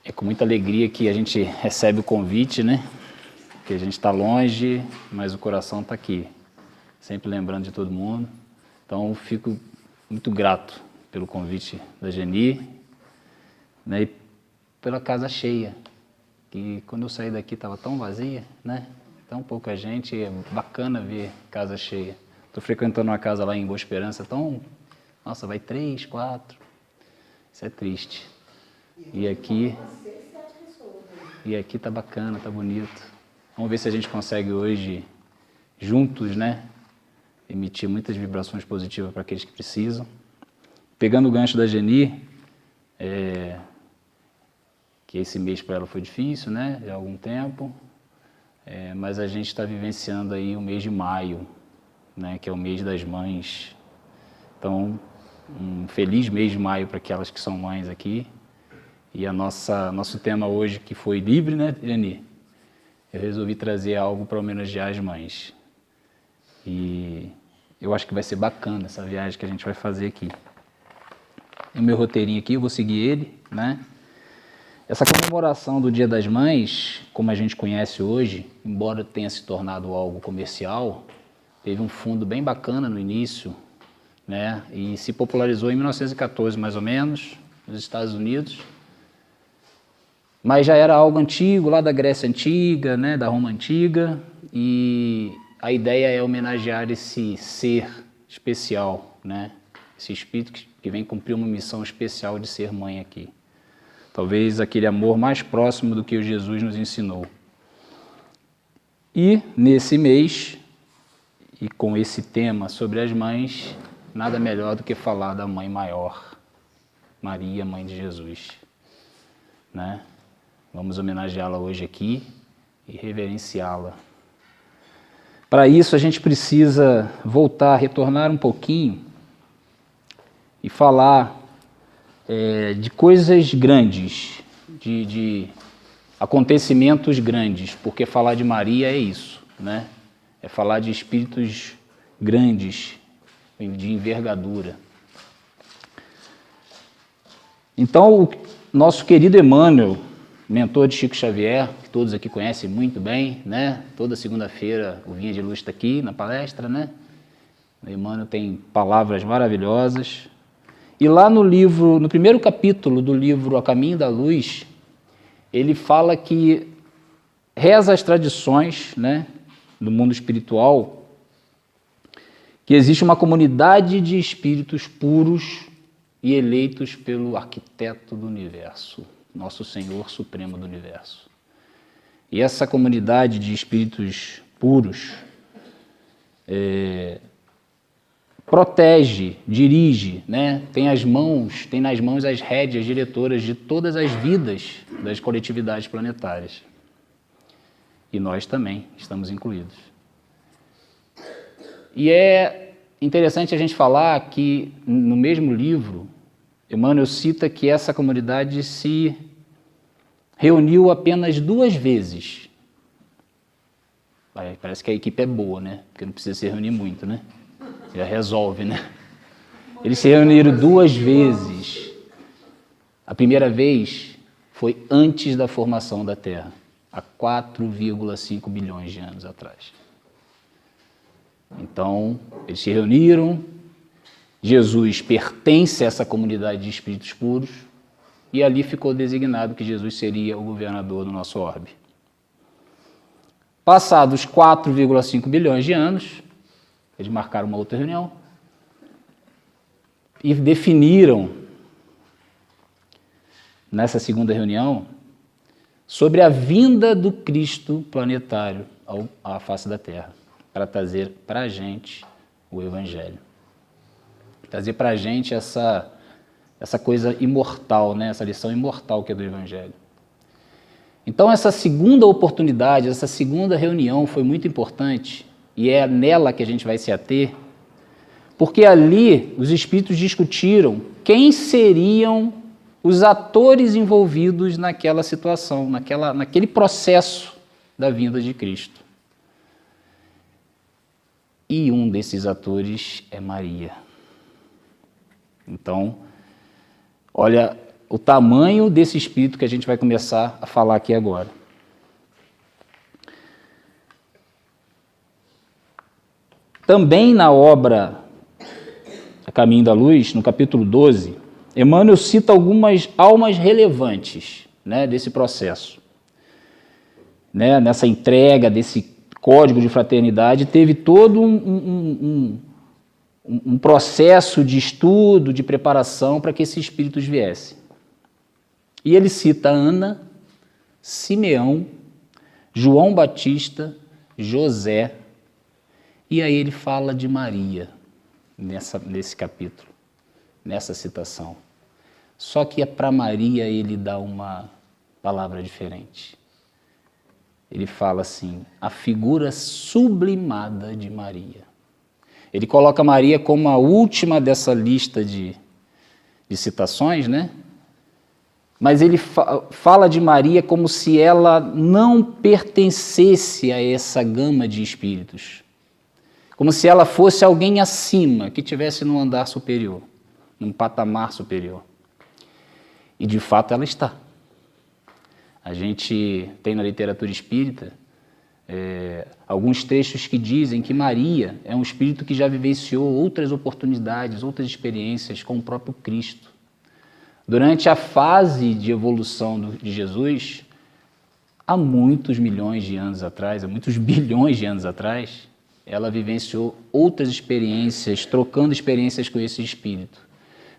É com muita alegria que a gente recebe o convite, né? Que a gente está longe, mas o coração está aqui, sempre lembrando de todo mundo. Então, fico muito grato pelo convite da Geni, né? E pela casa cheia, que quando eu saí daqui estava tão vazia, né? Tão pouca gente, é bacana ver casa cheia. Estou frequentando uma casa lá em Boa Esperança, nossa, vai 3, 4, isso é triste. E aqui tá bacana, tá bonito. Vamos ver se a gente consegue hoje, juntos, né, emitir muitas vibrações positivas para aqueles que precisam. Pegando o gancho da Geni, que esse mês para ela foi difícil, né, de algum tempo, mas a gente está vivenciando aí o mês de maio, né, que é o mês das mães. Então, um feliz mês de maio para aquelas que são mães aqui. E nosso tema hoje, que foi livre, né, Geni? Eu resolvi trazer algo para homenagear as mães. E eu acho que vai ser bacana essa viagem que a gente vai fazer aqui. O meu roteirinho aqui, eu vou seguir ele, né? Essa comemoração do Dia das Mães, como a gente conhece hoje, embora tenha se tornado algo comercial, teve um fundo bem bacana no início, né? E se popularizou em 1914, mais ou menos, nos Estados Unidos. Mas já era algo antigo, lá da Grécia Antiga, né, da Roma Antiga, e a ideia é homenagear esse ser especial, né, esse espírito que vem cumprir uma missão especial de ser mãe aqui. Talvez aquele amor mais próximo do que o Jesus nos ensinou. E nesse mês, e com esse tema sobre as mães, nada melhor do que falar da mãe maior, Maria, mãe de Jesus, né? Vamos homenageá-la hoje aqui e reverenciá-la. Para isso, a gente precisa voltar, retornar um pouquinho e falar de coisas grandes, de acontecimentos grandes, porque falar de Maria é isso, né? É falar de espíritos grandes, de envergadura. Então, o nosso querido Emmanuel, mentor de Chico Xavier, que todos aqui conhecem muito bem, né? Toda segunda-feira o Vinha de Luz está aqui na palestra, né? O Emmanuel tem palavras maravilhosas. E lá no primeiro capítulo do livro A Caminho da Luz, ele fala que reza as tradições, né, do mundo espiritual, que existe uma comunidade de espíritos puros e eleitos pelo arquiteto do universo, nosso Senhor Supremo do Universo. E essa comunidade de espíritos puros protege, dirige, né? Tem nas mãos as rédeas diretoras de todas as vidas das coletividades planetárias. E nós também estamos incluídos. E é interessante a gente falar que no mesmo livro, Emmanuel cita que essa comunidade se reuniu apenas 2 vezes. Parece que a equipe é boa, né? Porque não precisa se reunir muito, né? Já resolve, né? Eles se reuniram 2 vezes. A primeira vez foi antes da formação da Terra, há 4,5 bilhões de anos atrás. Então, eles se reuniram, Jesus pertence a essa comunidade de espíritos puros, e ali ficou designado que Jesus seria o governador do nosso orbe. Passados 4,5 bilhões de anos, eles marcaram uma outra reunião e definiram, nessa segunda reunião, sobre a vinda do Cristo planetário à face da Terra, para trazer para a gente o Evangelho. Trazer para a gente essa coisa imortal, né? Essa lição imortal que é do Evangelho. Então, essa segunda oportunidade, essa segunda reunião foi muito importante, e é nela que a gente vai se ater, porque ali os espíritos discutiram quem seriam os atores envolvidos naquela situação, naquele processo da vinda de Cristo. E um desses atores é Maria. Então, olha o tamanho desse espírito que a gente vai começar a falar aqui agora. Também na obra A Caminho da Luz, no capítulo 12, Emmanuel cita algumas almas relevantes, né, desse processo. Né, nessa entrega desse código de fraternidade, teve todo um processo de estudo, de preparação para que esses espíritos viessem. E ele cita Ana, Simeão, João Batista, José, e aí ele fala de Maria nesse capítulo, nessa citação. Só que para Maria ele dá uma palavra diferente. Ele fala assim, a figura sublimada de Maria. Ele coloca Maria como a última dessa lista de citações, né? Mas ele fala de Maria como se ela não pertencesse a essa gama de espíritos. Como se ela fosse alguém acima, que estivesse num andar superior, num patamar superior. E de fato ela está. A gente tem na literatura espírita alguns trechos que dizem que Maria é um espírito que já vivenciou outras oportunidades, outras experiências com o próprio Cristo. Durante a fase de evolução de Jesus, há muitos milhões de anos atrás, há muitos bilhões de anos atrás, ela vivenciou outras experiências, trocando experiências com esse espírito.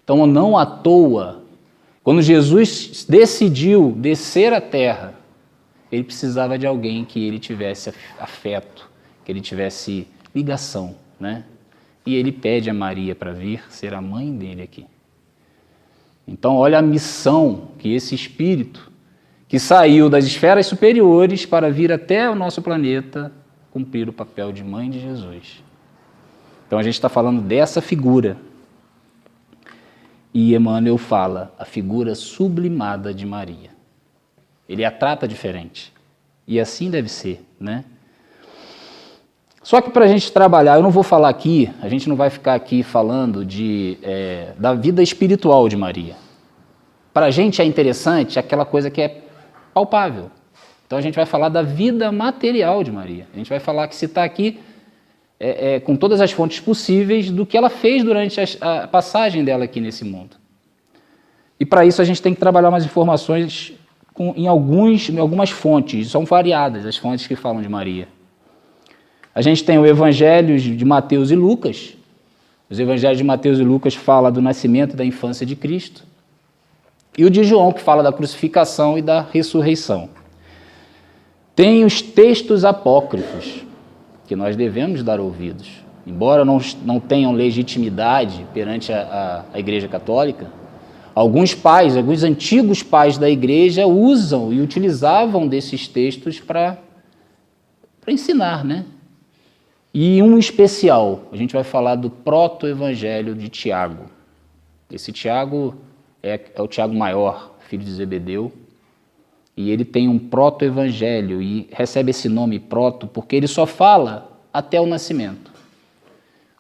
Então, não à toa, quando Jesus decidiu descer à terra, ele precisava de alguém que ele tivesse afeto, que ele tivesse ligação, né? E ele pede a Maria para vir ser a mãe dele aqui. Então, olha a missão que esse espírito, que saiu das esferas superiores para vir até o nosso planeta, cumprir o papel de mãe de Jesus. Então, a gente está falando dessa figura. E Emmanuel fala a figura sublimada de Maria. Ele a trata diferente. E assim deve ser, né? Só que para a gente trabalhar, eu não vou falar aqui, a gente não vai ficar aqui falando da vida espiritual de Maria. Para a gente é interessante aquela coisa que é palpável. Então a gente vai falar da vida material de Maria. A gente vai falar que citar aqui com todas as fontes possíveis do que ela fez durante a passagem dela aqui nesse mundo. E para isso a gente tem que trabalhar umas informações em algumas fontes, são variadas as fontes que falam de Maria. A gente tem o Evangelho de Mateus e Lucas. Os Evangelhos de Mateus e Lucas falam do nascimento e da infância de Cristo. E o de João, que fala da crucificação e da ressurreição. Tem os textos apócrifos, que nós devemos dar ouvidos. Embora não tenham legitimidade perante a Igreja Católica, alguns antigos pais da Igreja usam e utilizavam desses textos para ensinar, né? E um especial, a gente vai falar do proto-evangelho de Tiago. Esse Tiago é o Tiago maior, filho de Zebedeu, e ele tem um proto-evangelho e recebe esse nome proto porque ele só fala até o nascimento.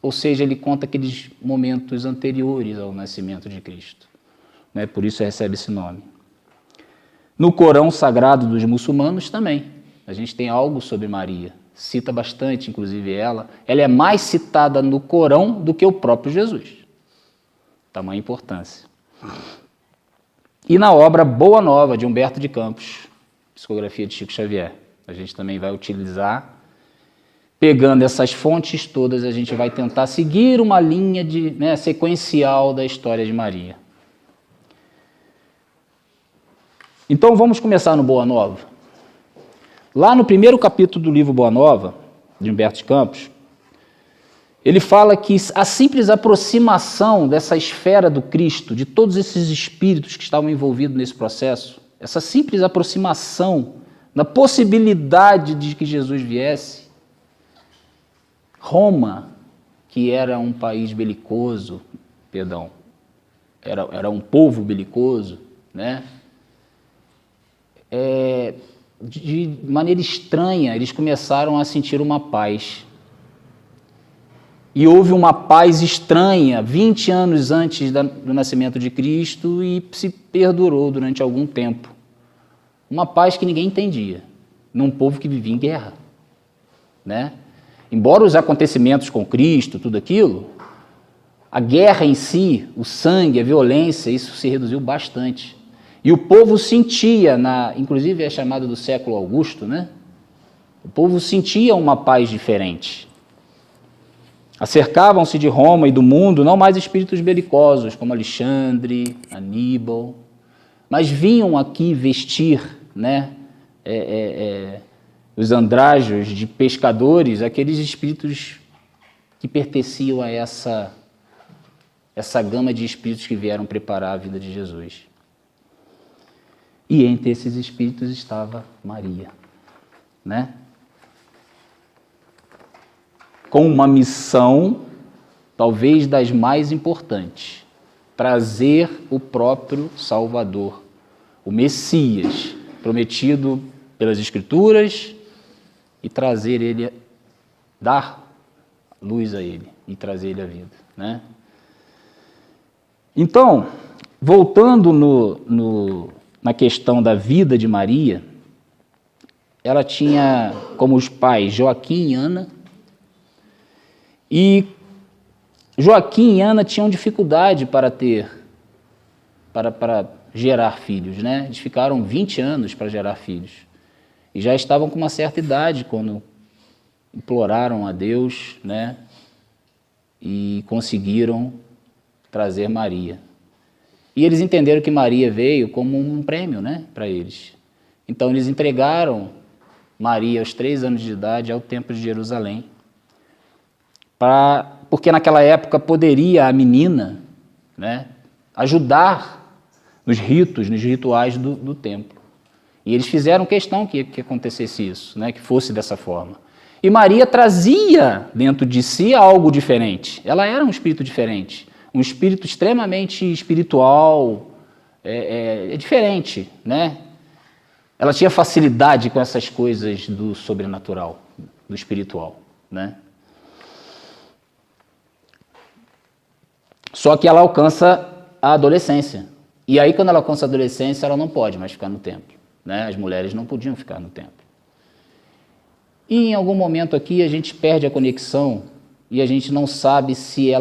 Ou seja, ele conta aqueles momentos anteriores ao nascimento de Cristo. Né? Por isso recebe esse nome. No Corão Sagrado dos muçulmanos também, a gente tem algo sobre Maria. Cita bastante, inclusive ela. Ela é mais citada no Corão do que o próprio Jesus. Tamanha importância. E na obra Boa Nova, de Humberto de Campos, psicografia de Chico Xavier. A gente também vai utilizar, pegando essas fontes todas, a gente vai tentar seguir uma linha sequencial da história de Maria. Então vamos começar no Boa Nova. Lá no primeiro capítulo do livro Boa Nova, de Humberto de Campos, ele fala que a simples aproximação dessa esfera do Cristo, de todos esses espíritos que estavam envolvidos nesse processo, essa simples aproximação da possibilidade de que Jesus viesse, Roma, que era um país belicoso, era um povo belicoso, né? De maneira estranha, eles começaram a sentir uma paz. e houve uma paz estranha 20 anos antes do nascimento de Cristo e se perdurou durante algum tempo. Uma paz que ninguém entendia, num povo que vivia em guerra, né? Embora os acontecimentos com Cristo, tudo aquilo, a guerra em si, o sangue, a violência, isso se reduziu bastante. E o povo sentia, inclusive é chamado do século Augusto, né? O povo sentia uma paz diferente. Acercavam-se de Roma e do mundo não mais espíritos belicosos, como Alexandre, Aníbal, mas vinham aqui vestir, né, os andrajos de pescadores, aqueles espíritos que pertenciam a essa gama de espíritos que vieram preparar a vida de Jesus. E entre esses espíritos estava Maria, né? Com uma missão, talvez das mais importantes, trazer o próprio Salvador, o Messias, prometido pelas Escrituras, e trazer ele, dar luz a ele e trazer ele à vida, né? Então, voltando na questão da vida de Maria, ela tinha como os pais Joaquim e Ana, e Joaquim e Ana tinham dificuldade para gerar filhos, né? Eles ficaram 20 anos para gerar filhos. E já estavam com uma certa idade quando imploraram a Deus, né? E conseguiram trazer Maria. E eles entenderam que Maria veio como um prêmio, né, para eles. Então eles entregaram Maria aos 3 anos de idade ao Templo de Jerusalém, porque naquela época poderia a menina, né, ajudar nos ritos, nos rituais do templo. E eles fizeram questão que acontecesse isso, né, que fosse dessa forma. E Maria trazia dentro de si algo diferente. Ela era um espírito diferente, um espírito extremamente espiritual, diferente, né? Ela tinha facilidade com essas coisas do sobrenatural, do espiritual, né? Só que ela alcança a adolescência. E aí, quando ela alcança a adolescência, ela não pode mais ficar no templo, né? As mulheres não podiam ficar no templo. E em algum momento aqui a gente perde a conexão e a gente não sabe se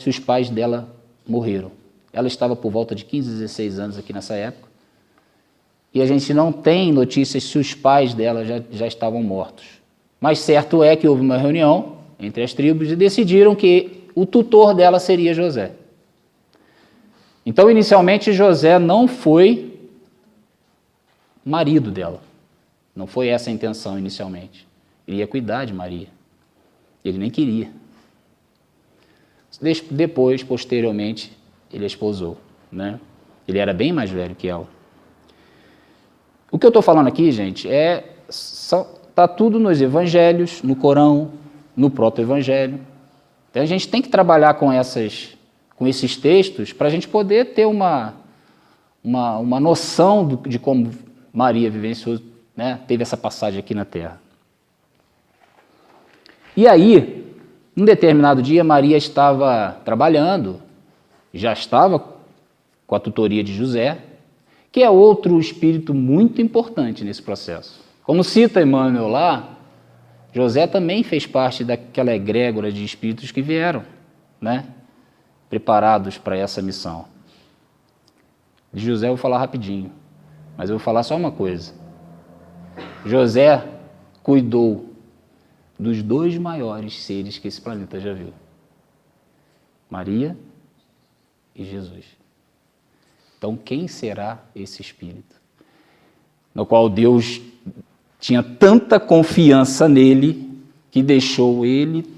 os pais dela morreram. Ela estava por volta de 15, 16 anos aqui nessa época. E a gente não tem notícias se os pais dela já estavam mortos. Mas certo é que houve uma reunião entre as tribos e decidiram que o tutor dela seria José. Então, inicialmente, José não foi marido dela. Não foi essa a intenção inicialmente. Ele ia cuidar de Maria. Ele nem queria. Depois, posteriormente, ele a esposou, né? Ele era bem mais velho que ela. O que eu estou falando aqui, gente, está tudo nos evangelhos, no Corão, no próprio evangelho. Então, a gente tem que trabalhar com esses textos para a gente poder ter uma noção de como Maria vivenciou, né? Teve essa passagem aqui na Terra. E aí, num determinado dia, Maria estava trabalhando, já estava com a tutoria de José, que é outro espírito muito importante nesse processo. Como cita Emmanuel lá, José também fez parte daquela egrégora de espíritos que vieram, né, preparados para essa missão. De José eu vou falar rapidinho, mas eu vou falar só uma coisa. José cuidou dos 2 maiores seres que esse planeta já viu: Maria e Jesus. Então, quem será esse espírito? No qual Deus tinha tanta confiança nele, que deixou ele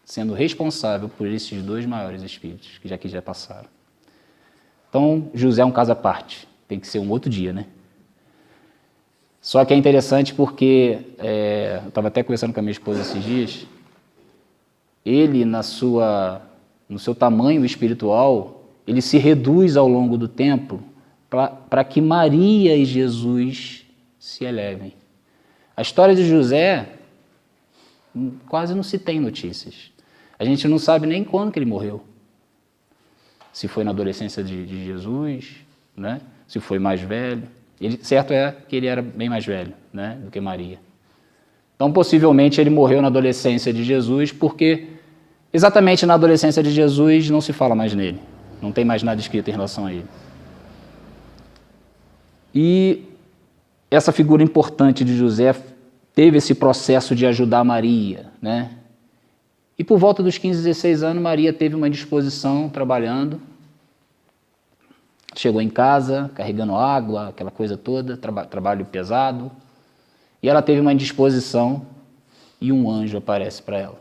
sendo responsável por esses 2 maiores espíritos, que já passaram. Então, José é um caso à parte. Tem que ser um outro dia, né? Só que é interessante porque, eu estava até conversando com a minha esposa esses dias, ele, no seu tamanho espiritual, ele se reduz ao longo do tempo para que Maria e Jesus se elevem. A história de José quase não se tem notícias. A gente não sabe nem quando que ele morreu. Se foi na adolescência de Jesus, né? Se foi mais velho. Certo é que ele era bem mais velho, né, do que Maria. Então, possivelmente, ele morreu na adolescência de Jesus, porque exatamente na adolescência de Jesus não se fala mais nele. Não tem mais nada escrito em relação a ele. E essa figura importante de José teve esse processo de ajudar Maria, né? E por volta dos 15, 16 anos, Maria teve uma indisposição trabalhando. Chegou em casa, carregando água, aquela coisa toda, trabalho pesado. E ela teve uma indisposição e um anjo aparece para ela.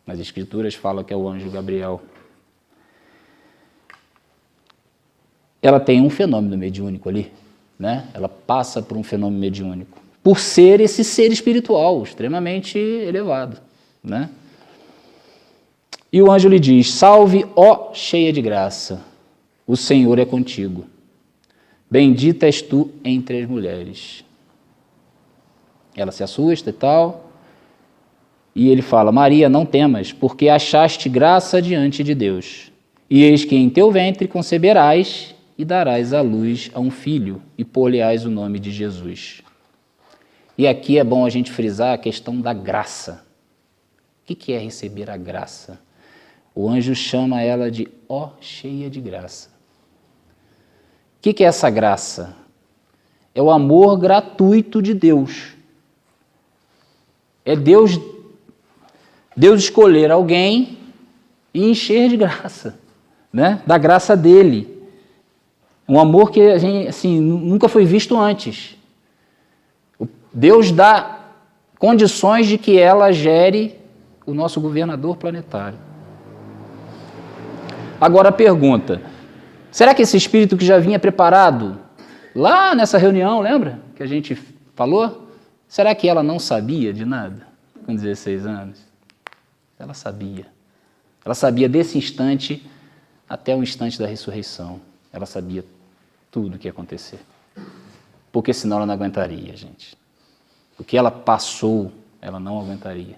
Nas Escrituras fala que é o anjo Gabriel. Ela tem um fenômeno mediúnico ali, né? Ela passa por um fenômeno mediúnico, por ser esse ser espiritual extremamente elevado, né? E o anjo lhe diz: salve, ó cheia de graça, o Senhor é contigo. Bendita és tu entre as mulheres. Ela se assusta e tal, e ele fala: Maria, não temas, porque achaste graça diante de Deus. E eis que em teu ventre conceberás e darás à luz a um filho, e pôr-lhe-ás o nome de Jesus. E aqui é bom a gente frisar a questão da graça. O que é receber a graça? O anjo chama ela de ó cheia de graça. O que é essa graça? É o amor gratuito de Deus. É Deus escolher alguém e encher de graça, né? Da graça dele. Um amor que a gente, assim, nunca foi visto antes. Deus dá condições de que ela gere o nosso governador planetário. Agora a pergunta: será que esse espírito que já vinha preparado lá nessa reunião, lembra? Que a gente falou? Será que ela não sabia de nada com 16 anos? Ela sabia. Ela sabia desse instante até o instante da ressurreição. Ela sabia tudo o que ia acontecer. Porque senão ela não aguentaria, gente. O que ela passou, ela não aguentaria.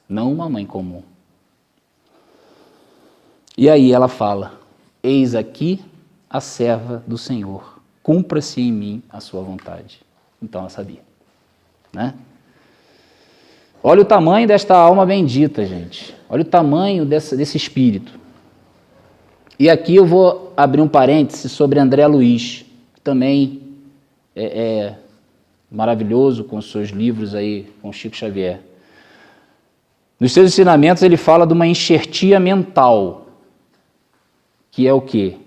Não uma mãe comum. E aí ela fala: eis aqui a serva do Senhor, cumpra-se em mim a sua vontade. Então ela sabia, né? Olha o tamanho desta alma bendita, gente. Olha o tamanho desse espírito. E aqui eu vou abrir um parêntese sobre André Luiz, que também é maravilhoso com os seus livros aí, com Chico Xavier. Nos seus ensinamentos ele fala de uma enxertia mental, que é o quê?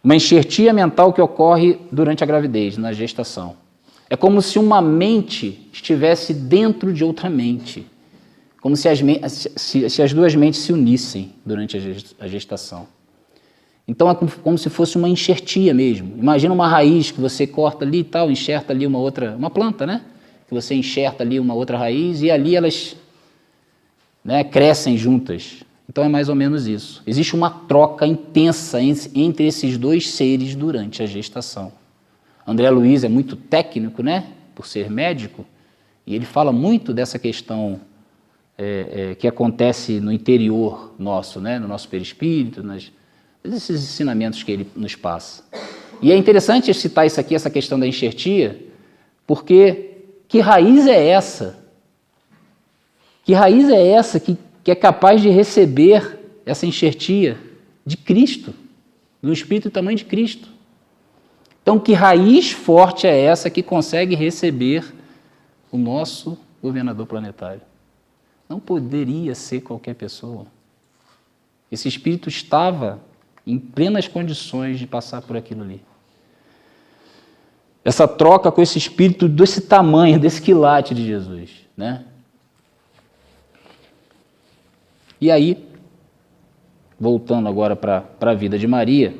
Uma enxertia mental que ocorre durante a gravidez, na gestação. É como se uma mente estivesse dentro de outra mente, como se as duas mentes se unissem durante a gestação. Então é como se fosse uma enxertia mesmo. Imagina uma raiz que você corta ali e tal, enxerta ali uma planta, né? Que você enxerta ali uma outra raiz e ali elas, né, crescem juntas. Então é mais ou menos isso. Existe uma troca intensa entre esses dois seres durante a gestação. André Luiz é muito técnico, né, por ser médico, e ele fala muito dessa questão que acontece no interior nosso, né, no nosso perispírito, esses ensinamentos que ele nos passa. E é interessante citar isso aqui, essa questão da enxertia, porque que raiz é essa? Que raiz é essa que é capaz de receber essa enxertia de Cristo, do Espírito do tamanho de Cristo? Então, que raiz forte é essa que consegue receber o nosso governador planetário? Não poderia ser qualquer pessoa. Esse espírito estava em plenas condições de passar por aquilo ali. Essa troca com esse espírito desse tamanho, desse quilate de Jesus, né? E aí, voltando agora para a vida de Maria,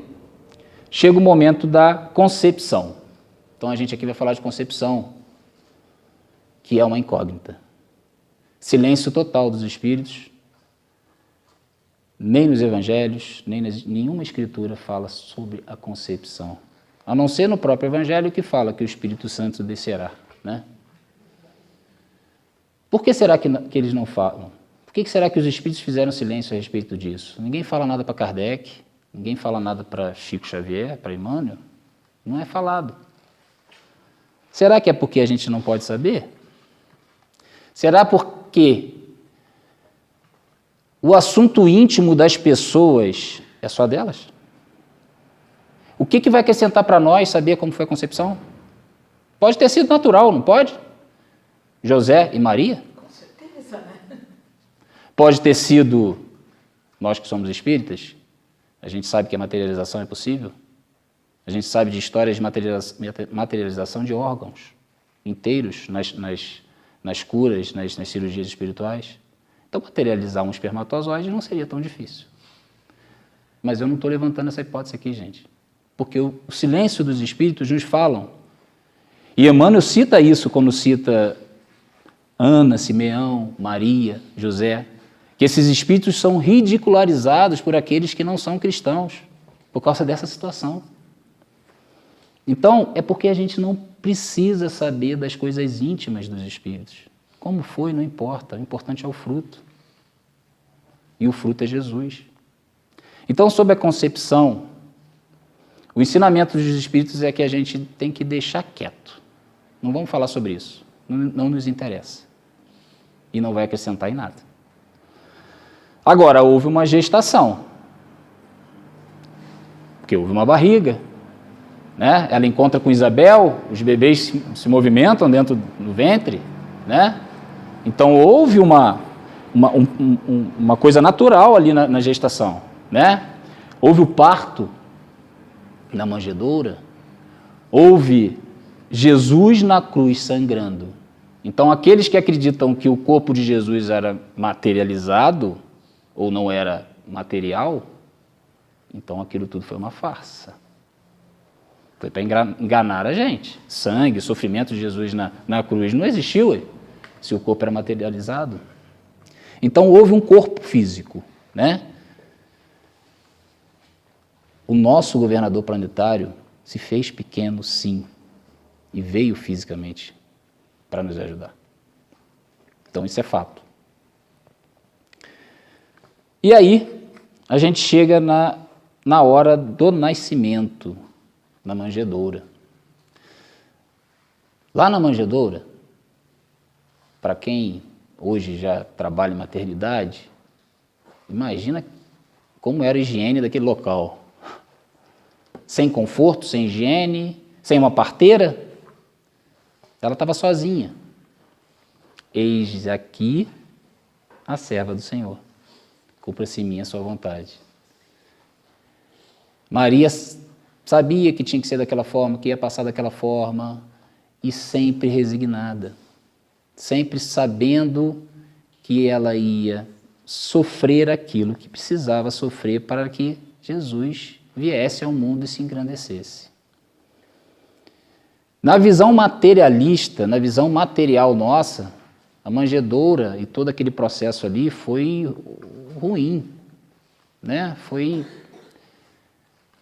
chega o momento da concepção. Então a gente aqui vai falar de concepção, que é uma incógnita. Silêncio total dos espíritos. Nem nos evangelhos, nem nenhuma escritura fala sobre a concepção. A não ser no próprio evangelho que fala que o Espírito Santo descerá, né? Por que será que eles não falam? Por que será que os espíritos fizeram silêncio a respeito disso? Ninguém fala nada para Kardec, ninguém fala nada para Chico Xavier, para Emmanuel. Não é falado. Será que é porque a gente não pode saber? Será porque o assunto íntimo das pessoas é só delas? O que vai acrescentar para nós saber como foi a concepção? Pode ter sido natural, não pode? José e Maria? Com certeza, né? Pode ter sido, nós que somos espíritas, a gente sabe que a materialização é possível. A gente sabe de histórias de materialização de órgãos inteiros nas curas, nas cirurgias espirituais. Então, materializar um espermatozoide não seria tão difícil. Mas eu não estou levantando essa hipótese aqui, gente. Porque o silêncio dos espíritos nos falam. E Emmanuel cita isso quando cita Ana, Simeão, Maria, José, que esses espíritos são ridicularizados por aqueles que não são cristãos, por causa dessa situação. Então, é porque a gente não precisa saber das coisas íntimas dos espíritos. Como foi, não importa. O importante é o fruto. E o fruto é Jesus. Então, sob a concepção, o ensinamento dos espíritos é que a gente tem que deixar quieto. Não vamos falar sobre isso. Não nos interessa. E não vai acrescentar em nada. Agora, houve uma gestação. Porque houve uma barriga. Né? Ela encontra com Isabel, os bebês se movimentam dentro do ventre. Né? Então, houve uma coisa natural ali na gestação. Né? Houve o parto na manjedoura. Houve Jesus na cruz sangrando. Então, aqueles que acreditam que o corpo de Jesus era materializado ou não era material, então aquilo tudo foi uma farsa. Foi para enganar a gente. Sangue, sofrimento de Jesus na cruz não existiu se o corpo era materializado. Então, houve um corpo físico, né? O nosso governador planetário se fez pequeno, sim, e veio fisicamente para nos ajudar. Então, isso é fato. E aí, a gente chega na hora do nascimento, na manjedoura. Lá na manjedoura, para quem hoje já trabalha em maternidade, imagina como era a higiene daquele local. Sem conforto, sem higiene, sem uma parteira. Ela estava sozinha. Eis aqui a serva do Senhor. Cumpra-se em mim a sua vontade. Maria sabia que tinha que ser daquela forma, que ia passar daquela forma, e sempre resignada. Sempre sabendo que ela ia sofrer aquilo que precisava sofrer para que Jesus viesse ao mundo e se engrandecesse. Na visão materialista, na visão material nossa, a manjedoura e todo aquele processo ali foi ruim, né?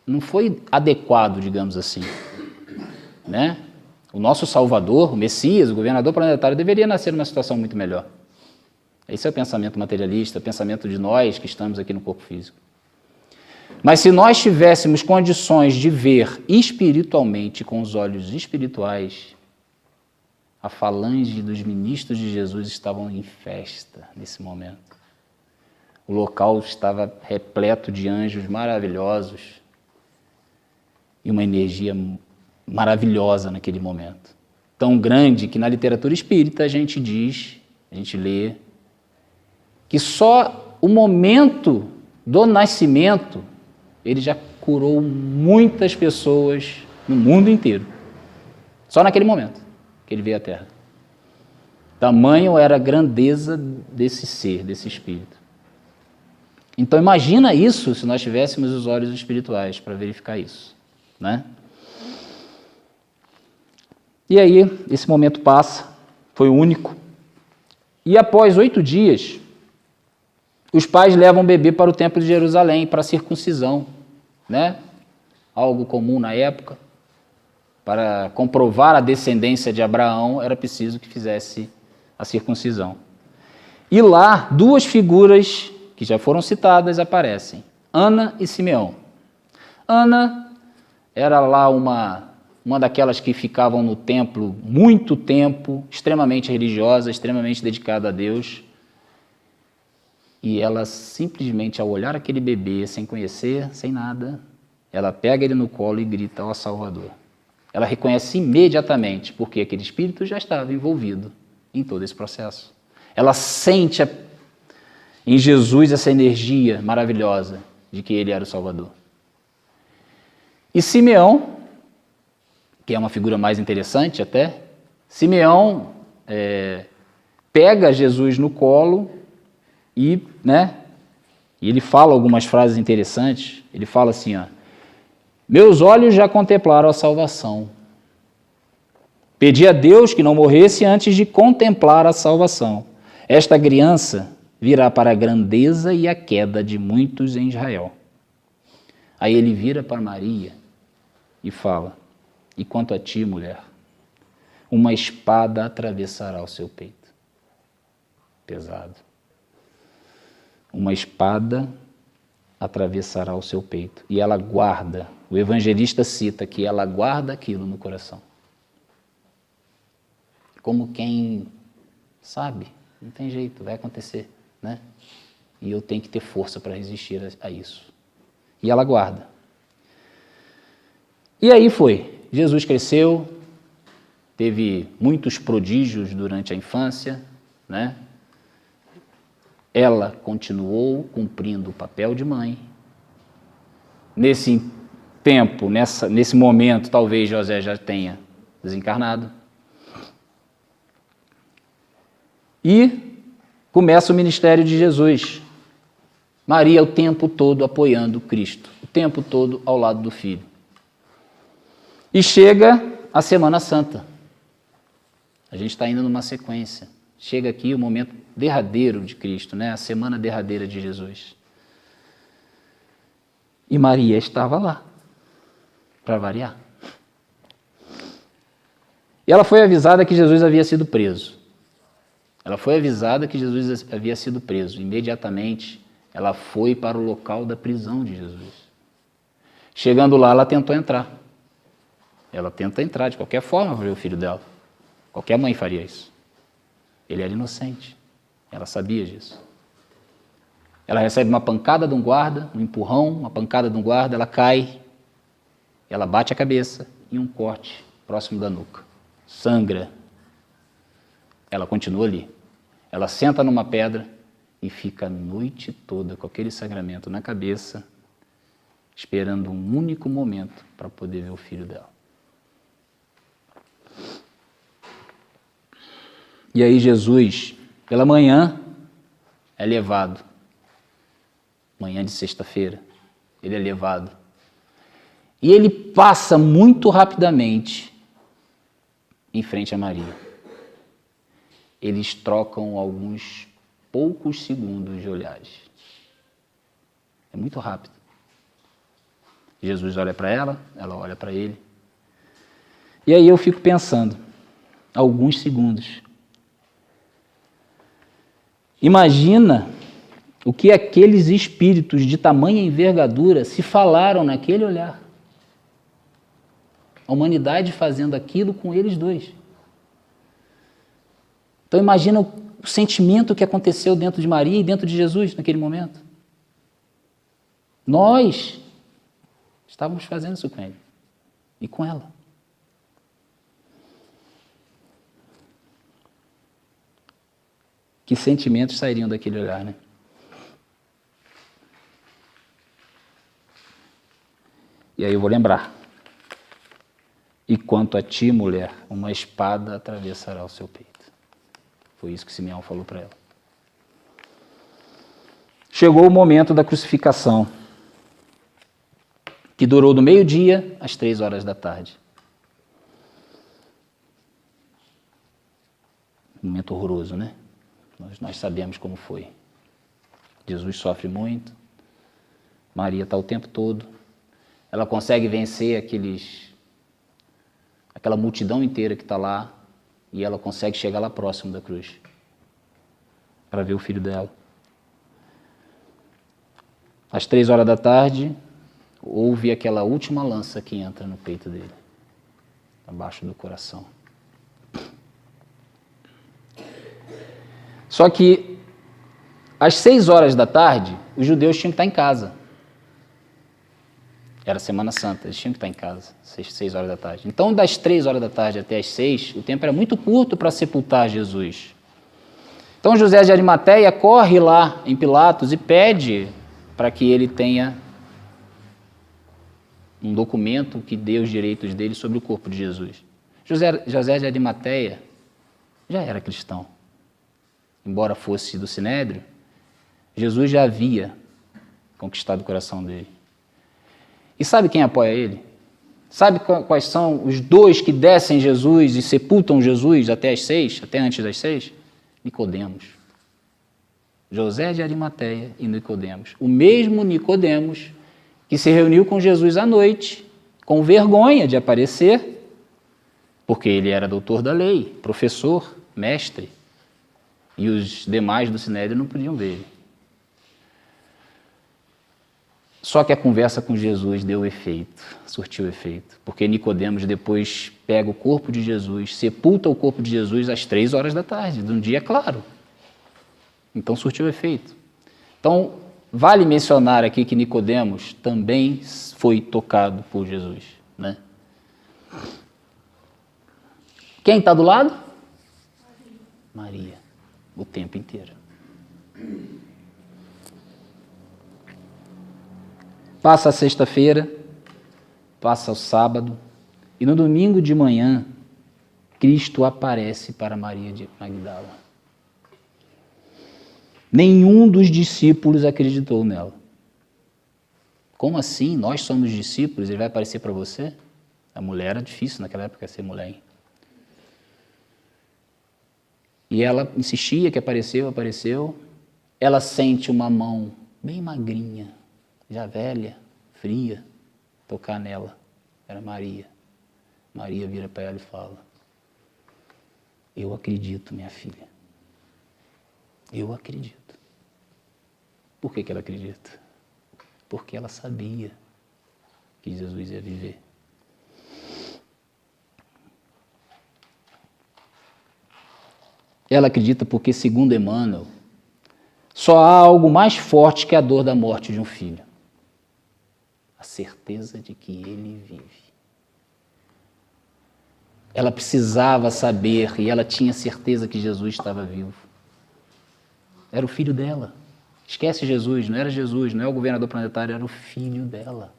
Não foi adequado, digamos assim, né? O nosso Salvador, o Messias, o governador planetário, deveria nascer numa situação muito melhor. Esse é o pensamento materialista, o pensamento de nós que estamos aqui no corpo físico. Mas se nós tivéssemos condições de ver espiritualmente, com os olhos espirituais, a falange dos ministros de Jesus estavam em festa nesse momento. O local estava repleto de anjos maravilhosos e uma energia maravilhosa naquele momento. Tão grande que na literatura espírita a gente lê, que só o momento do nascimento ele já curou muitas pessoas no mundo inteiro. Só naquele momento que ele veio à Terra. Tamanho era a grandeza desse ser, desse espírito. Então imagina isso se nós tivéssemos os olhos espirituais para verificar isso, né? E aí, esse momento passa, foi o único. E após 8 dias, os pais levam o bebê para o Templo de Jerusalém, para a circuncisão, né? Algo comum na época. Para comprovar a descendência de Abraão, era preciso que fizesse a circuncisão. E lá, duas figuras que já foram citadas aparecem, Ana e Simeão. Ana era lá uma daquelas que ficavam no templo muito tempo, extremamente religiosa, extremamente dedicada a Deus. E ela simplesmente, ao olhar aquele bebê, sem conhecer, sem nada, ela pega ele no colo e grita, ó Salvador. Ela reconhece imediatamente, porque aquele espírito já estava envolvido em todo esse processo. Ela sente em Jesus essa energia maravilhosa de que ele era o Salvador. E Simeão, que é uma figura mais interessante até, Simeão pega Jesus no colo e ele fala algumas frases interessantes. Ele fala assim, meus olhos já contemplaram a salvação. Pedi a Deus que não morresse antes de contemplar a salvação. Esta criança virá para a grandeza e a queda de muitos em Israel. Aí ele vira para Maria e fala, e quanto a ti, mulher, uma espada atravessará o seu peito. Pesado. Uma espada atravessará o seu peito. E ela guarda, o evangelista cita que ela guarda aquilo no coração. Como quem sabe, não tem jeito, vai acontecer, né? E eu tenho que ter força para resistir a isso. E ela guarda. E aí foi, Jesus cresceu, teve muitos prodígios durante a infância, né? Ela continuou cumprindo o papel de mãe. Nesse tempo, nesse momento, talvez José já tenha desencarnado. E começa o ministério de Jesus. Maria o tempo todo apoiando Cristo, o tempo todo ao lado do Filho. E chega a Semana Santa. A gente está indo numa sequência. Chega aqui o momento derradeiro de Cristo, né? A semana derradeira de Jesus. E Maria estava lá, para variar. E ela foi avisada que Jesus havia sido preso. Ela foi avisada que Jesus havia sido preso. Imediatamente, ela foi para o local da prisão de Jesus. Chegando lá, ela tentou entrar. Ela tenta entrar de qualquer forma para ver o filho dela. Qualquer mãe faria isso. Ele era inocente. Ela sabia disso. Ela recebe uma pancada de um guarda, um empurrão, uma pancada de um guarda, ela cai, ela bate a cabeça e um corte próximo da nuca. Sangra. Ela continua ali. Ela senta numa pedra e fica a noite toda com aquele sangramento na cabeça, esperando um único momento para poder ver o filho dela. E aí Jesus, pela manhã, é levado. Manhã de sexta-feira, ele é levado. E ele passa muito rapidamente em frente a Maria. Eles trocam alguns poucos segundos de olhares. É muito rápido. Jesus olha para ela olha para ele. E aí eu fico pensando, alguns segundos. Imagina o que aqueles espíritos de tamanha envergadura se falaram naquele olhar. A humanidade fazendo aquilo com eles dois. Então imagina o sentimento que aconteceu dentro de Maria e dentro de Jesus naquele momento. Nós estávamos fazendo isso com ele e com ela. Que sentimentos sairiam daquele olhar, né? E aí eu vou lembrar. E quanto a ti, mulher, uma espada atravessará o seu peito. Foi isso que Simeão falou para ela. Chegou o momento da crucificação, que durou do meio-dia às 3 horas da tarde. Um momento horroroso, né? Nós sabemos como foi. Jesus sofre muito, Maria está o tempo todo, ela consegue vencer aquela multidão inteira que está lá, e ela consegue chegar lá próximo da cruz. para ver o filho dela. Às 3h, houve aquela última lança que entra no peito dele, abaixo do coração. Só que, às 6h, os judeus tinham que estar em casa. Era Semana Santa, eles tinham que estar em casa, 6h. Então, das 3h até as 6, o tempo era muito curto para sepultar Jesus. Então, José de Arimateia corre lá em Pilatos e pede para que ele tenha um documento que dê os direitos dele sobre o corpo de Jesus. José de Arimateia já era cristão. Embora fosse do Sinédrio, Jesus já havia conquistado o coração dele. E sabe quem apoia ele? Sabe quais são os dois que descem Jesus e sepultam Jesus até as 6, até antes das 6? Nicodemos. José de Arimateia e Nicodemos. O mesmo Nicodemos que se reuniu com Jesus à noite, com vergonha de aparecer, porque ele era doutor da lei, professor, mestre, e os demais do Sinédrio não podiam ver ele. Só que a conversa com Jesus deu efeito, surtiu efeito, porque Nicodemos depois pega o corpo de Jesus, sepulta o corpo de Jesus às 3h, de um dia claro. Então surtiu efeito. Então, vale mencionar aqui que Nicodemos também foi tocado por Jesus, né? Quem está do lado? Maria, o tempo inteiro. Passa a sexta-feira, passa o sábado, e no domingo de manhã, Cristo aparece para Maria de Magdala. Nenhum dos discípulos acreditou nela. Como assim? Nós somos discípulos, ele vai aparecer para você? A mulher era difícil naquela época ser mulher, hein? E ela insistia que apareceu. Ela sente uma mão bem magrinha, já velha, fria, tocar nela. Era Maria. Maria vira para ela e fala: eu acredito, minha filha. Eu acredito. Por que ela acredita? Porque ela sabia que Jesus ia viver. Ela acredita porque, segundo Emmanuel, só há algo mais forte que a dor da morte de um filho. A certeza de que ele vive. Ela precisava saber e ela tinha certeza que Jesus estava vivo. Era o filho dela. Esquece Jesus, não era Jesus, não é o governador planetário, era o filho dela.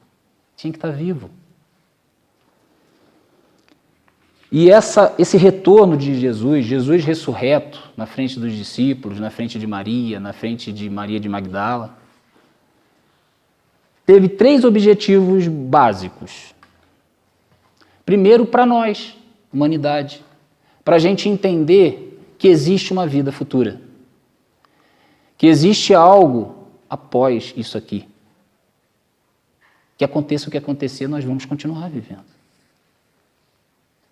Tinha que estar vivo. E esse retorno de Jesus ressurreto, na frente dos discípulos, na frente de Maria, na frente de Maria de Magdala, teve 3 objetivos básicos. Primeiro, para nós, humanidade, para a gente entender que existe uma vida futura, que existe algo após isso aqui. Que aconteça o que acontecer, nós vamos continuar vivendo.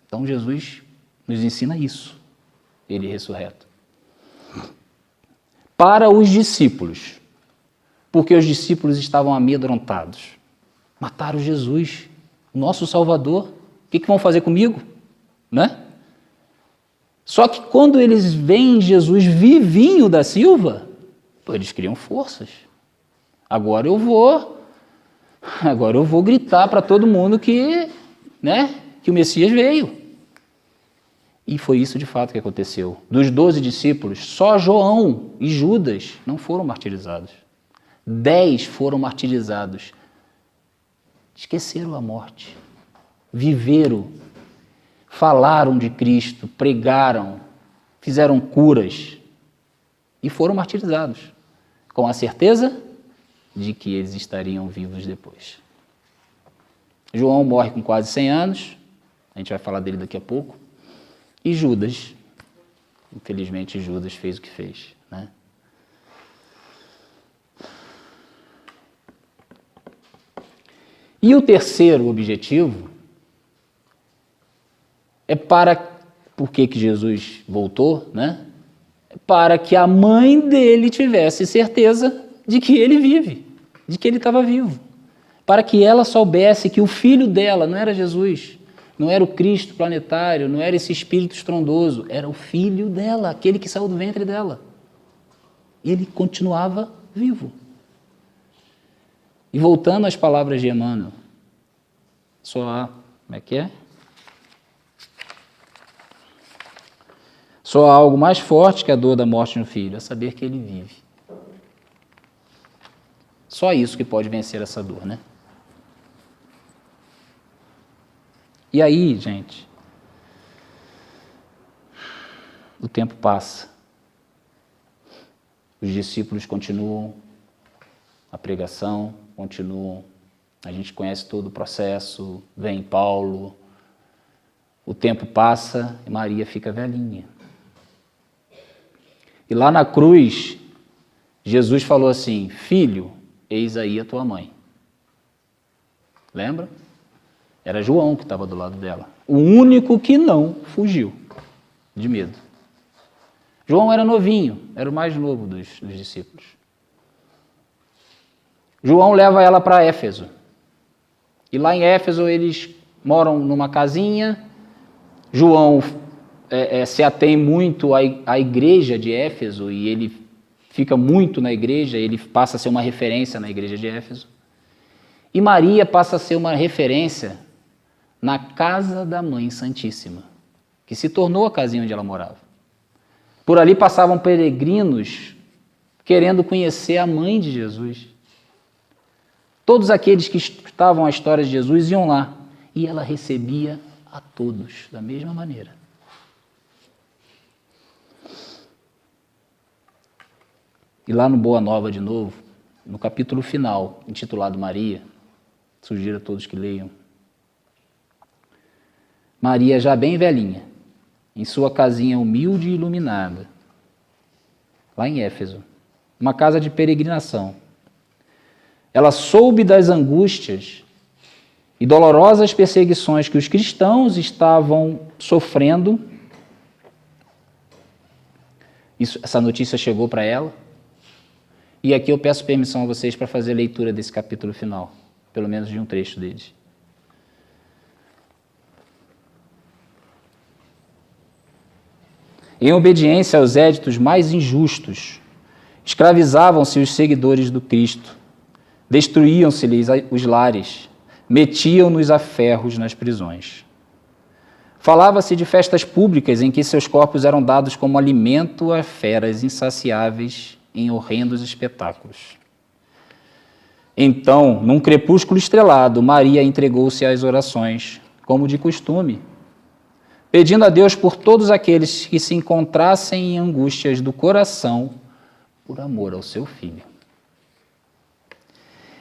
Então Jesus nos ensina isso, ele ressurreto. Para os discípulos, porque os discípulos estavam amedrontados. Mataram Jesus, nosso Salvador. O que vão fazer comigo? Né? Só que quando eles veem Jesus vivinho da Silva, eles criam forças. Agora eu vou gritar para todo mundo que o Messias veio. E foi isso de fato que aconteceu. Dos 12 discípulos, só João e Judas não foram martirizados. 10 foram martirizados. Esqueceram a morte. Viveram, falaram de Cristo, pregaram, fizeram curas e foram martirizados, com a certeza de que eles estariam vivos depois. João morre com quase 100 anos, a gente vai falar dele daqui a pouco, e Judas, infelizmente Judas fez o que fez, né? E o terceiro objetivo é por que Jesus voltou, né? para que a mãe dele tivesse certeza de que ele vive, de que ele estava vivo. Para que ela soubesse que o filho dela não era Jesus, não era o Cristo planetário, não era esse espírito estrondoso, era o filho dela, aquele que saiu do ventre dela. Ele continuava vivo. E voltando às palavras de Emmanuel, só há, como é que é? Só há algo mais forte que a dor da morte no filho, é saber que ele vive. Só isso que pode vencer essa dor, né? E aí, gente, o tempo passa. Os discípulos continuam a pregação, continuam. A gente conhece todo o processo, vem Paulo, o tempo passa e Maria fica velhinha. E lá na cruz, Jesus falou assim: filho, eis aí a tua mãe. Lembra? Era João que estava do lado dela. O único que não fugiu de medo. João era novinho, era o mais novo dos discípulos. João leva ela para Éfeso. E lá em Éfeso eles moram numa casinha. João se atém muito à igreja de Éfeso e ele fica muito na igreja, ele passa a ser uma referência na igreja de Éfeso. E Maria passa a ser uma referência na casa da Mãe Santíssima, que se tornou a casinha onde ela morava. Por ali passavam peregrinos querendo conhecer a mãe de Jesus. Todos aqueles que escutavam a história de Jesus iam lá e ela recebia a todos da mesma maneira. E lá no Boa Nova, de novo, no capítulo final, intitulado Maria, sugiro a todos que leiam. Maria, já bem velhinha, em sua casinha humilde e iluminada, lá em Éfeso, uma casa de peregrinação. Ela soube das angústias e dolorosas perseguições que os cristãos estavam sofrendo. Essa notícia chegou para ela. E aqui eu peço permissão a vocês para fazer a leitura desse capítulo final, pelo menos de um trecho deles. Em obediência aos éditos mais injustos, escravizavam-se os seguidores do Cristo, destruíam-se-lhes os lares, metiam-nos a ferros nas prisões. Falava-se de festas públicas em que seus corpos eram dados como alimento a feras insaciáveis em horrendos espetáculos. Então, num crepúsculo estrelado, Maria entregou-se às orações, como de costume, pedindo a Deus por todos aqueles que se encontrassem em angústias do coração por amor ao seu Filho.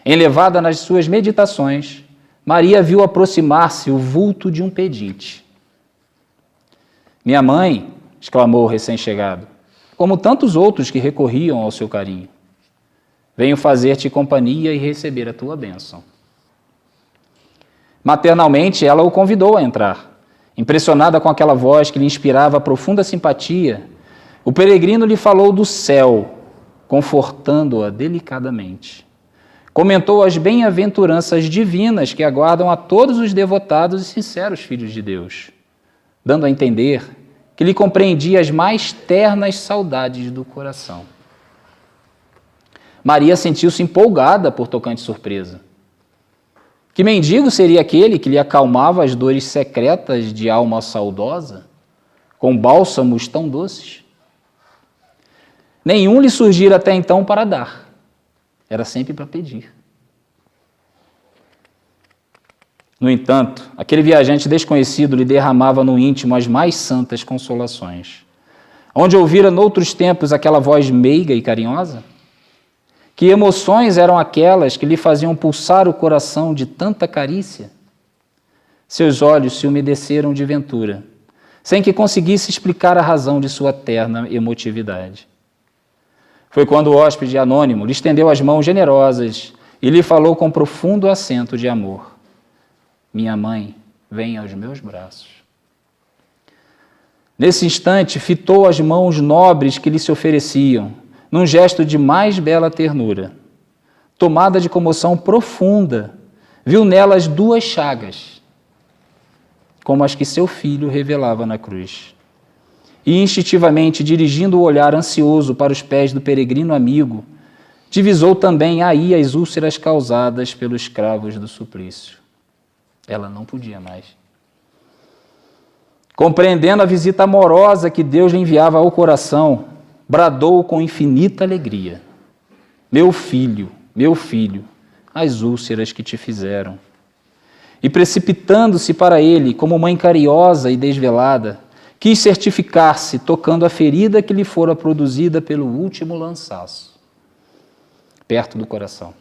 Enlevada nas suas meditações, Maria viu aproximar-se o vulto de um pedinte. Minha mãe, exclamou o recém-chegado, como tantos outros que recorriam ao seu carinho, venho fazer-te companhia e receber a tua bênção. Maternalmente, ela o convidou a entrar. Impressionada com aquela voz que lhe inspirava profunda simpatia, o peregrino lhe falou do céu, confortando-a delicadamente. Comentou as bem-aventuranças divinas que aguardam a todos os devotados e sinceros filhos de Deus, dando a entender que lhe compreendia as mais ternas saudades do coração. Maria sentiu-se empolgada por tocante surpresa. Que mendigo seria aquele que lhe acalmava as dores secretas de alma saudosa, com bálsamos tão doces? Nenhum lhe surgira até então para dar, era sempre para pedir. No entanto, aquele viajante desconhecido lhe derramava no íntimo as mais santas consolações. Onde ouvira noutros tempos aquela voz meiga e carinhosa? Que emoções eram aquelas que lhe faziam pulsar o coração de tanta carícia? Seus olhos se umedeceram de ventura, sem que conseguisse explicar a razão de sua terna emotividade. Foi quando o hóspede anônimo lhe estendeu as mãos generosas e lhe falou com profundo acento de amor: minha mãe, vem aos meus braços. Nesse instante, fitou as mãos nobres que lhe se ofereciam, num gesto de mais bela ternura. Tomada de comoção profunda, viu nelas 2 chagas, como as que seu filho revelava na cruz. E instintivamente, dirigindo o olhar ansioso para os pés do peregrino amigo, divisou também aí as úlceras causadas pelos cravos do suplício. Ela não podia mais. Compreendendo a visita amorosa que Deus lhe enviava ao coração, bradou com infinita alegria: meu filho, as úlceras que te fizeram. E precipitando-se para ele, como mãe carinhosa e desvelada, quis certificar-se, tocando a ferida que lhe fora produzida pelo último lançaço, perto do coração.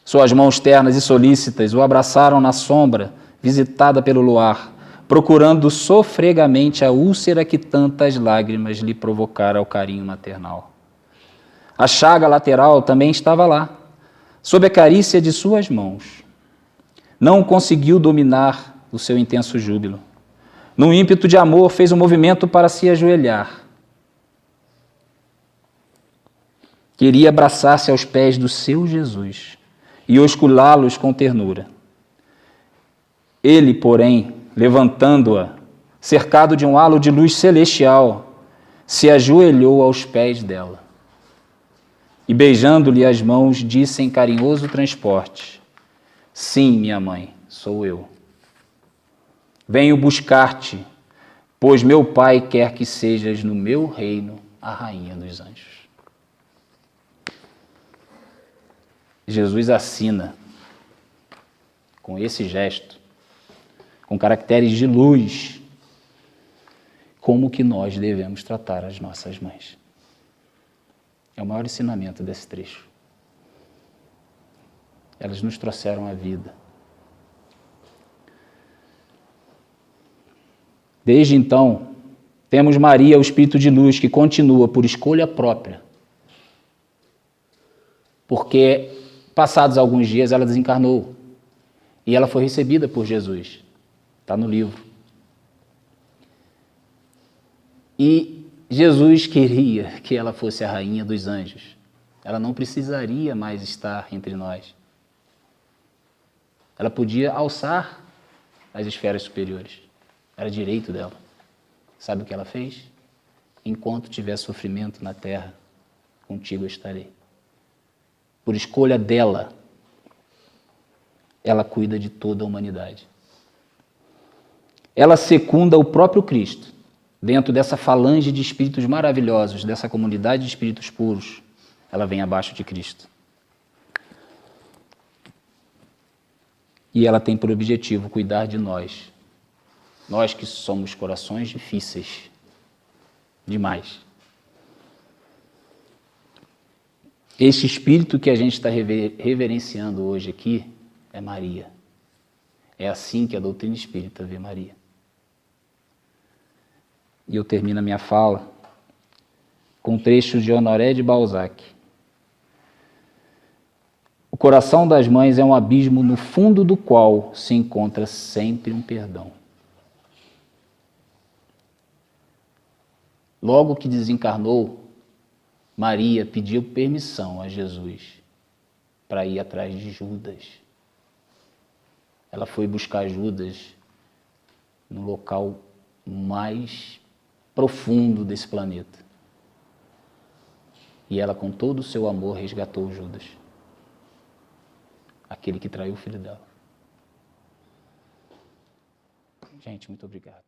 Suas mãos ternas e solícitas o abraçaram na sombra, visitada pelo luar, procurando sofregamente a úlcera que tantas lágrimas lhe provocara ao carinho maternal. A chaga lateral também estava lá, sob a carícia de suas mãos. Não conseguiu dominar o seu intenso júbilo. Num ímpeto de amor, fez um movimento para se ajoelhar. Queria abraçar-se aos pés do seu Jesus e osculá-los com ternura. Ele, porém, levantando-a, cercado de um halo de luz celestial, se ajoelhou aos pés dela. E beijando-lhe as mãos, disse em carinhoso transporte: sim, minha mãe, sou eu. Venho buscar-te, pois meu Pai quer que sejas no meu reino a rainha dos anjos. Jesus assina com esse gesto, com caracteres de luz, como que nós devemos tratar as nossas mães. É o maior ensinamento desse trecho. Elas nos trouxeram a vida. Desde então, temos Maria, o Espírito de luz, que continua por escolha própria, porque passados alguns dias ela desencarnou e ela foi recebida por Jesus. Está no livro. E Jesus queria que ela fosse a rainha dos anjos. Ela não precisaria mais estar entre nós. Ela podia alçar as esferas superiores. Era direito dela. Sabe o que ela fez? Enquanto tiver sofrimento na terra, contigo estarei. Por escolha dela, ela cuida de toda a humanidade. Ela secunda o próprio Cristo, dentro dessa falange de espíritos maravilhosos, dessa comunidade de espíritos puros. Ela vem abaixo de Cristo. E ela tem por objetivo cuidar de nós. Nós que somos corações difíceis demais. Este espírito que a gente está reverenciando hoje aqui é Maria. É assim que a doutrina espírita vê Maria. E eu termino a minha fala com um trecho de Honoré de Balzac. O coração das mães é um abismo no fundo do qual se encontra sempre um perdão. Logo que desencarnou, Maria pediu permissão a Jesus para ir atrás de Judas. Ela foi buscar Judas no local mais profundo desse planeta. E ela, com todo o seu amor, resgatou Judas, aquele que traiu o filho dela. Gente, muito obrigado.